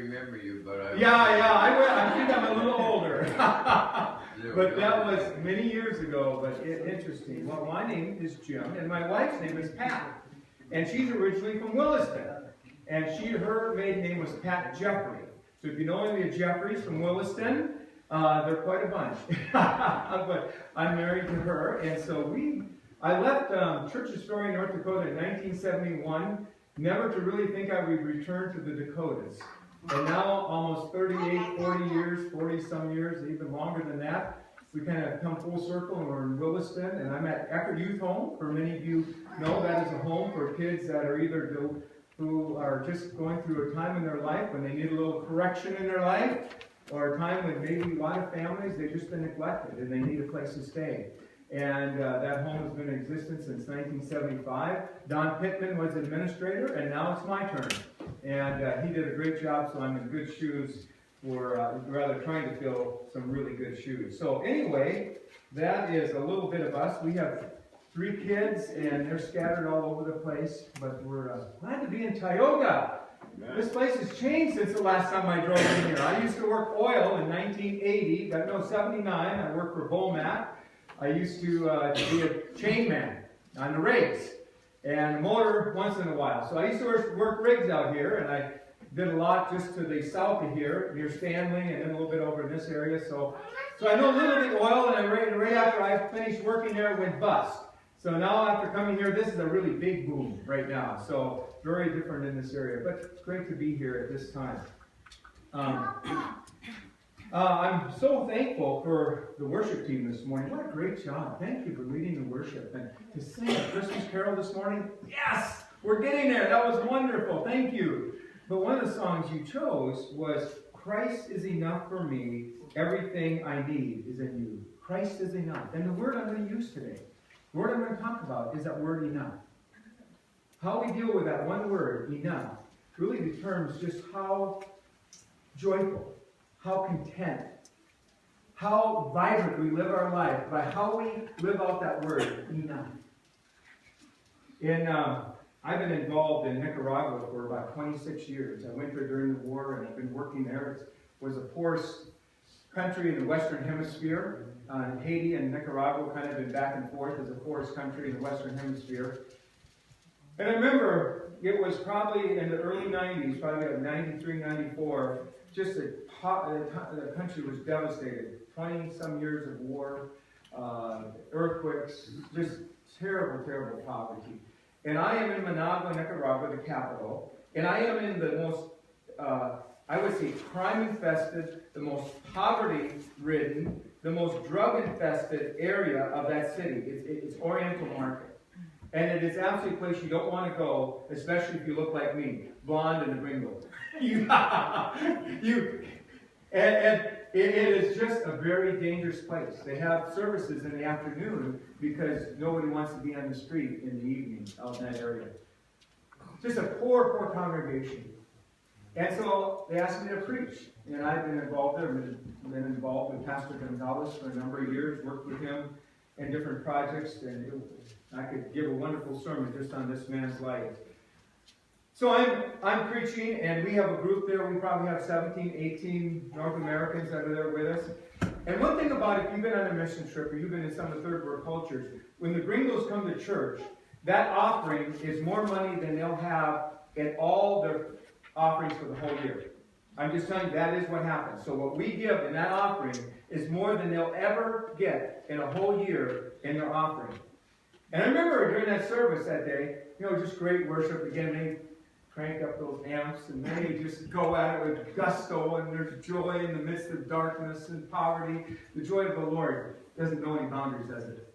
remember you, but I... I think I'm a little older. But that was many years ago, but interesting. Well, my name is Jim, and my wife's name is Pat. And she's originally from Williston. And her maiden name was Pat Jeffrey. So if you know any of the Jeffreys from Williston, they're quite a bunch. But I'm married to her, and so I left Church of Story, North Dakota in 1971, never to really think I would return to the Dakotas. And now, almost 38, 40 years, 40-some years, even longer than that, we kind of come full circle, and we're in Williston, and I'm at Eckerd Youth Home. For many of you know, that is a home for kids that are either who are just going through a time in their life when they need a little correction in their life, or a time when maybe a lot of families, they've just been neglected and they need a place to stay. And that home has been in existence since 1975. Don Pittman was administrator, and now it's my turn. And he did a great job, so I'm in good shoes for rather trying to fill some really good shoes. So anyway, that is a little bit of us. We have 3 kids, and they're scattered all over the place, but we're glad to be in Tioga. This place has changed since the last time I drove in here. I used to work oil in 1980, 79. I worked for Bomat. I used to be a chain man on the rigs and motor once in a while. So I used to work rigs out here, and I did a lot just to the south of here, near Stanley, and then a little bit over in this area. So I know a little bit of oil, and right after I finished working there, it went bust. So now after coming here, this is a really big boom right now. So very different in this area, but great to be here at this time. I'm so thankful for the worship team this morning. What a great job. Thank you for leading the worship. And to sing a Christmas carol this morning, yes, we're getting there. That was wonderful. Thank you. But one of the songs you chose was, Christ is enough for me. Everything I need is in you. Christ is enough. And the word I'm going to use today, the word I'm going to talk about is that word enough. How we deal with that one word, enough, really determines just how joyful, how content, how vibrant we live our life by how we live out that word, enough. I've been involved in Nicaragua for about 26 years. I went there during the war, and I've been working there. It was a poorest country in the Western Hemisphere. Haiti and Nicaragua kind of been back and forth as a poorest country in the Western Hemisphere. And I remember it was probably in the early 90s, probably like 93, 94, just the country was devastated. 20-some years of war, earthquakes, just terrible, terrible poverty. And I am in Managua, Nicaragua, the capital, and I am in the most, I would say, crime-infested, the most poverty-ridden, the most drug-infested area of that city. It's Oriental Market. And it is absolutely a place you don't want to go, especially if you look like me, blonde and a gringo. And it is just a very dangerous place. They have services in the afternoon because nobody wants to be on the street in the evening out in that area. Just a poor, poor congregation. And so they asked me to preach. And I've been involved there. I've been involved with Pastor Gonzalez for a number of years, worked with him in different projects. And I could give a wonderful sermon just on this man's life. So I'm preaching, and we have a group there. We probably have 17, 18 North Americans that are there with us. And one thing about it, if you've been on a mission trip or you've been in some of the third world cultures, when the gringos come to church, that offering is more money than they'll have in all their offerings for the whole year. I'm just telling you, that is what happens. So what we give in that offering is more than they'll ever get in a whole year in their offering. And I remember during that service that day, just great worship. Again, they crank up those amps, and they just go at it with gusto, and there's joy in the midst of darkness and poverty. The joy of the Lord doesn't know any boundaries, does it?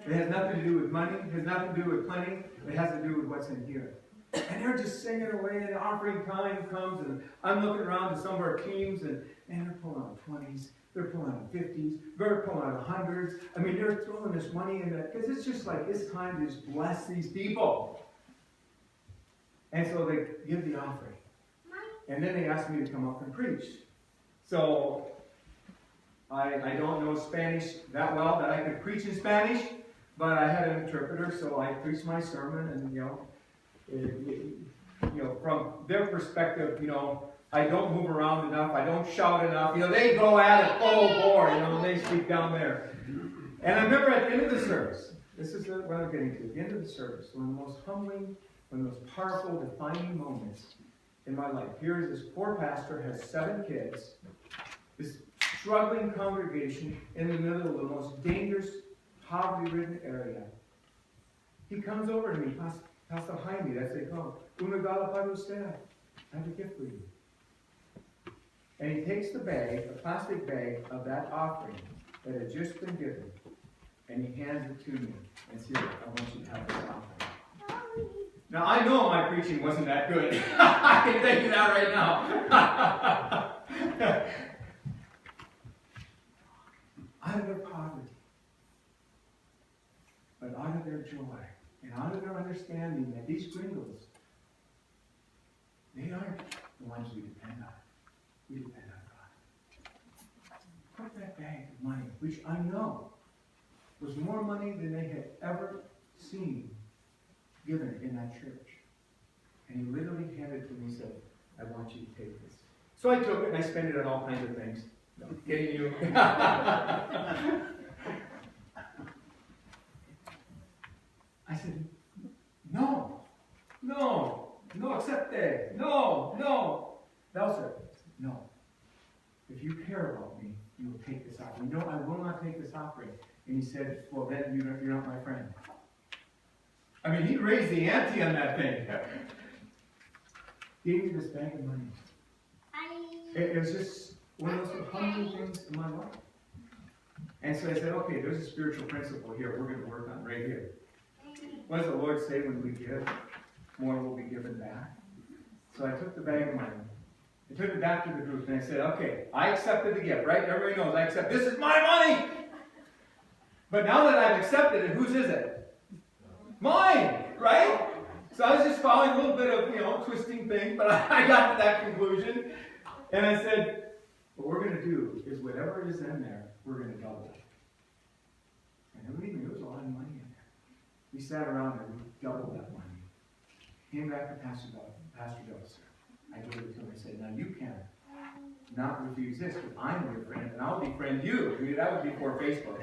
It has nothing to do with money. It has nothing to do with plenty. It has to do with what's in here. And they're just singing away, and the offering time comes, and I'm looking around to some of our teams, and they're pulling out 20s. They're pulling out 50s. They're pulling out 100s. I mean, they're throwing this money in that, because it's just like, it's time to just bless these people. And so they give the offering. And then they ask me to come up and preach. So I don't know Spanish that well that I could preach in Spanish, but I had an interpreter, so I preached my sermon, and from their perspective, I don't move around enough, I don't shout enough, they go at it full bore, and they speak down there. And I remember at the end of the service, this is what I'm getting to, at the end of the service, one of the most humbling, one of the most powerful, defining moments in my life. Here is this poor pastor, has 7 kids, this struggling congregation in the middle of the most dangerous, poverty-ridden area. He comes over to me, Pastor Jaime, that's they call him, "Un regalo para usted." I have a gift for you. And he takes the bag, a plastic bag of that offering that had just been given, and he hands it to me and says, "I want you to have this offering." Now, I know my preaching wasn't that good. I can tell you that right now. Out of their poverty, but out of their joy, and out of their understanding that these gringos, they aren't the ones we depend on. We depend on God. Put that bag of money, which I know was more money than they had ever seen given in that church. And he literally handed it to me and said, "I want you to take this." So I took it and I spent it on all kinds of things. No, getting you. I said, no, accept. No. Thou said, "No. If you care about me, you will take this offering." "No, I will not take this offering." And he said, "Well, then you're not my friend." I mean, he raised the ante on that thing. Gave me this bag of money. It was just one of those humbling things in my life. And so I said, okay, there's a spiritual principle here we're going to work on right here. What does the Lord say when we give? More will be given back. So I took the bag of money. I took it back to the group and I said, okay, I accepted the gift, right? Everybody knows I accept. This is my money! But now that I've accepted it, whose is it? Mine, right? So I was just following a little bit of, twisting things, but I got to that conclusion. And I said, what we're going to do is whatever is in there, we're going to double it. And believe me, there was a lot of money in there. We sat around and we doubled that money. Came back to Pastor Dawson. I gave it to him. I said, now you can not refuse this, because I'm your friend, and I'll befriend you. I mean, that would be before Facebook.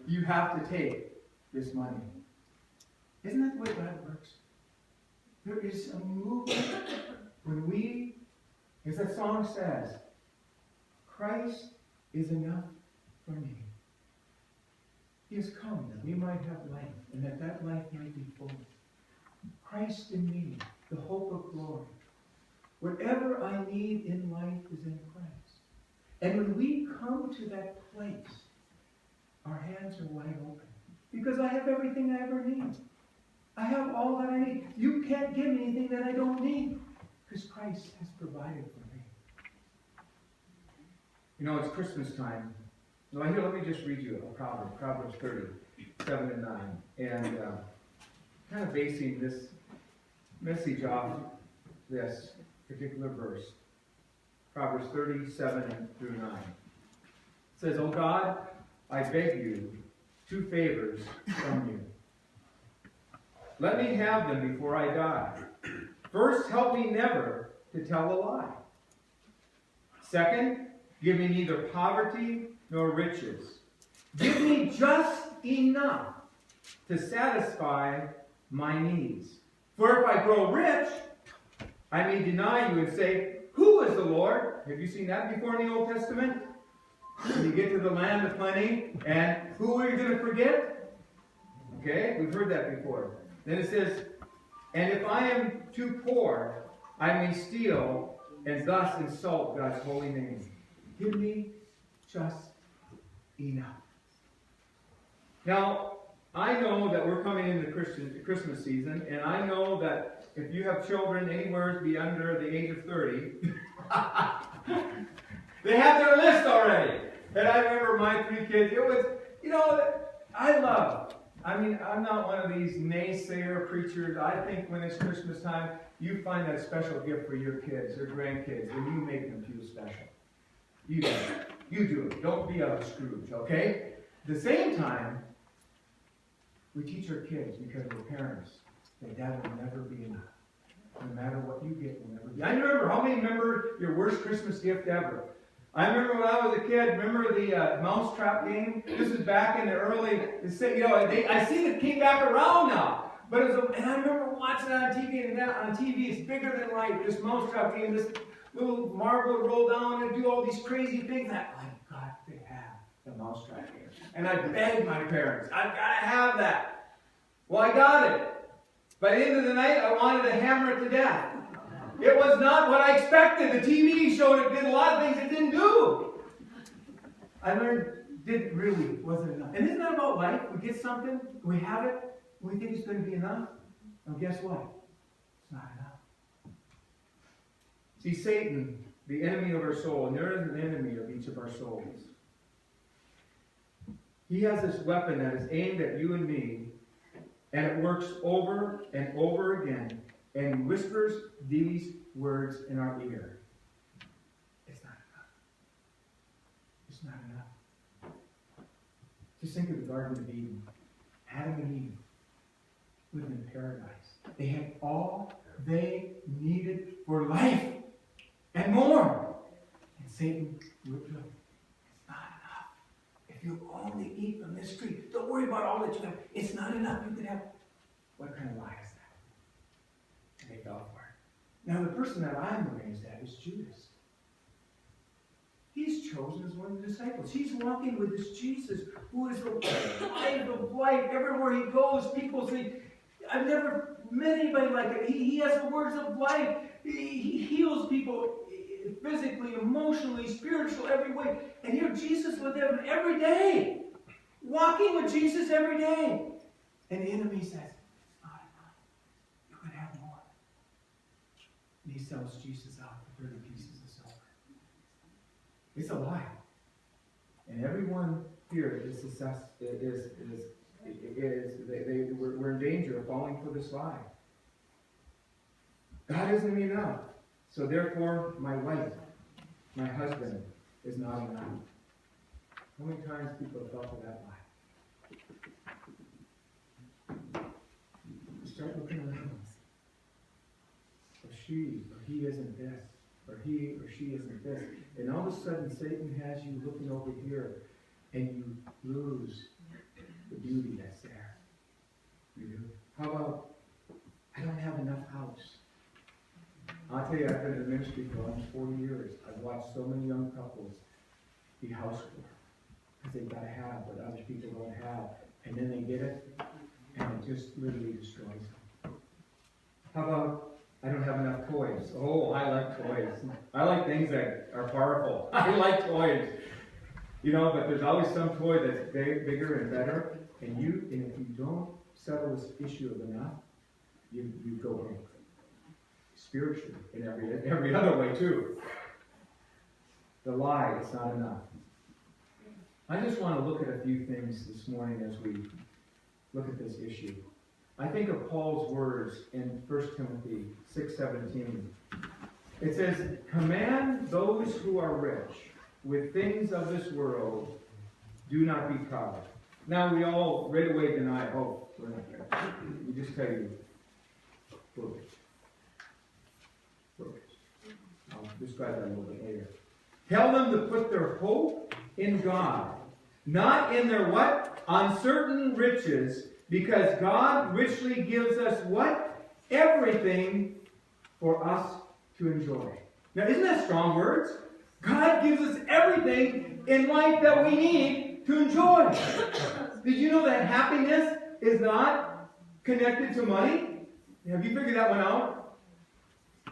You have to take this money. Isn't that the way God works? There is a movement when we, as that song says, Christ is enough for me. He has come that we might have life, and that that life might be full. Christ in me, the hope of glory. Whatever I need in life is in Christ. And when we come to that place, our hands are wide open. Because I have everything I ever need. I have all that I need. You can't give me anything that I don't need. Because Christ has provided for me. It's Christmas time. Now here, let me just read you a proverb. Proverbs 30, 7 and 9. And kind of basing this message off this particular verse. Proverbs 37 through 9. It says, "O God, I beg you 2 favors from you. Let me have them before I die. First, help me never to tell a lie. Second, give me neither poverty nor riches. Give me just enough to satisfy my needs. For if I grow rich, I may deny you and say, 'Who is the Lord?'" Have you seen that before in the Old Testament? When you get to the land of plenty, and who are you going to forget? Okay, we've heard that before. Then it says, "And if I am too poor, I may steal and thus insult God's holy name. Give me just enough." Now, I know that we're coming into Christmas season, and I know that if you have children anywhere be under the age of 30, they have their list already. And I remember my 3 kids, it was, I'm not one of these naysayer preachers. I think when it's Christmas time, you find that special gift for your kids or grandkids, and you make them feel special. You do it. You do it. Don't be a Scrooge, okay? At the same time, we teach our kids, because we're parents, that will never be enough. No matter what you get, will never be. I remember, how many remember your worst Christmas gift ever? I remember when I was a kid, remember the mousetrap game? This is back in the early, I see it came back around now. But it was and I remember watching it on TV, and on TV it's bigger than life, this mousetrap game, this little marble would roll down and do all these crazy things. I've got to have the mousetrap game. And I begged my parents, I've got to have that. Well, I got it. By the end of the night, I wanted to hammer it to death. It was not what I expected. The TV showed it did a lot of things it didn't do. I learned, wasn't enough. And isn't that about life? We get something, we have it, we think it's going to be enough. And guess what? It's not enough. See, Satan, the enemy of our soul, and there is an enemy of each of our souls. He has this weapon that is aimed at you and me, and it works over and over again, and whispers these words in our ear. It's not enough. It's not enough. Just think of the Garden of Eden. Adam and Eve lived in paradise. They had all they needed for life and more. And Satan would look. It's not enough. If you only eat from this tree, don't worry about all that you have. It's not enough. You could have. What kind of lie is that? And they fell for it. Now the person that I'm amazed at is Judas. He's chosen as one of the disciples. He's walking with this Jesus who is the light of life. Everywhere he goes, people say, I've never met anybody like it. He has the words of life. He heals people physically, emotionally, spiritually, every way. And here Jesus with them every day. Walking with Jesus every day. And the enemy says, it's not enough. You can have more. And he sells Jesus out for 30 pieces of silver. It's a lie. And everyone here we're in danger of falling for this lie. God isn't enough. So therefore, my wife, my husband, is not enough. How many times people have felt for that lie? You start looking around. Or she, or he isn't this. Or he or she isn't this. And all of a sudden, Satan has you looking over here, and you lose the beauty that's there. You do. How about, I don't have enough house. I'll tell you, I've been in ministry for almost 40 years. I've watched so many young couples be house poor because they've got to have what other people don't have. And then they get it, and it just literally destroys them. How about, I don't have enough toys. Oh, I like toys. I like things that are powerful. I like toys. You know, but there's always some toy that's bigger and better. And if you don't settle this issue of enough, you go broke. Spiritually, in every other way too. The lie, it's not enough. I just want to look at a few things this morning as we look at this issue. I think of Paul's words in 1 Timothy 6:17. It says, command those who are rich with things of this world, do not be proud. Now we all right away deny, we're not rich. We just tell you, we're rich. I'll describe that a little bit later. Tell them to put their hope in God, not in their what? Uncertain riches, because God richly gives us what? Everything for us to enjoy. Now, isn't that strong words? God gives us everything in life that we need to enjoy. Did you know that happiness is not connected to money? Have you figured that one out?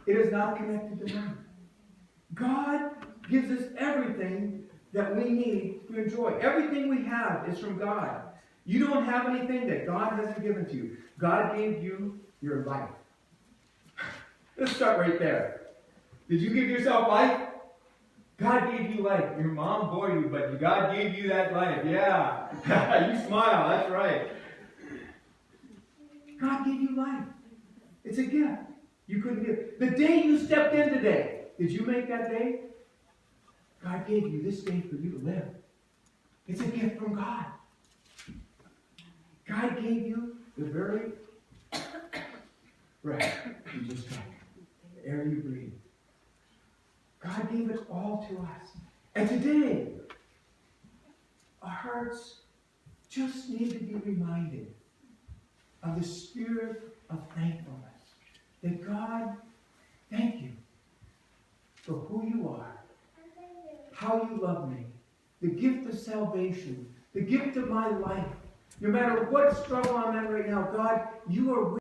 It is not connected to money. God gives us everything that we need to enjoy. Everything we have is from God. You don't have anything that God hasn't given to you. God gave you your life. Let's start right there. Did you give yourself life? God gave you life. Your mom bore you, but God gave you that life. Yeah. You smile. That's right. God gave you life. It's a gift. You couldn't give. The day you stepped in today, did you make that day? God gave you this day for you to live. It's a gift from God. God gave you the very breath you just got, the air you breathe. God gave it all to us. And today, our hearts just need to be reminded of the spirit of thankfulness. That God, thank you for who you are, how you love me, the gift of salvation, the gift of my life. No matter what struggle I'm in right now, God, you are with me.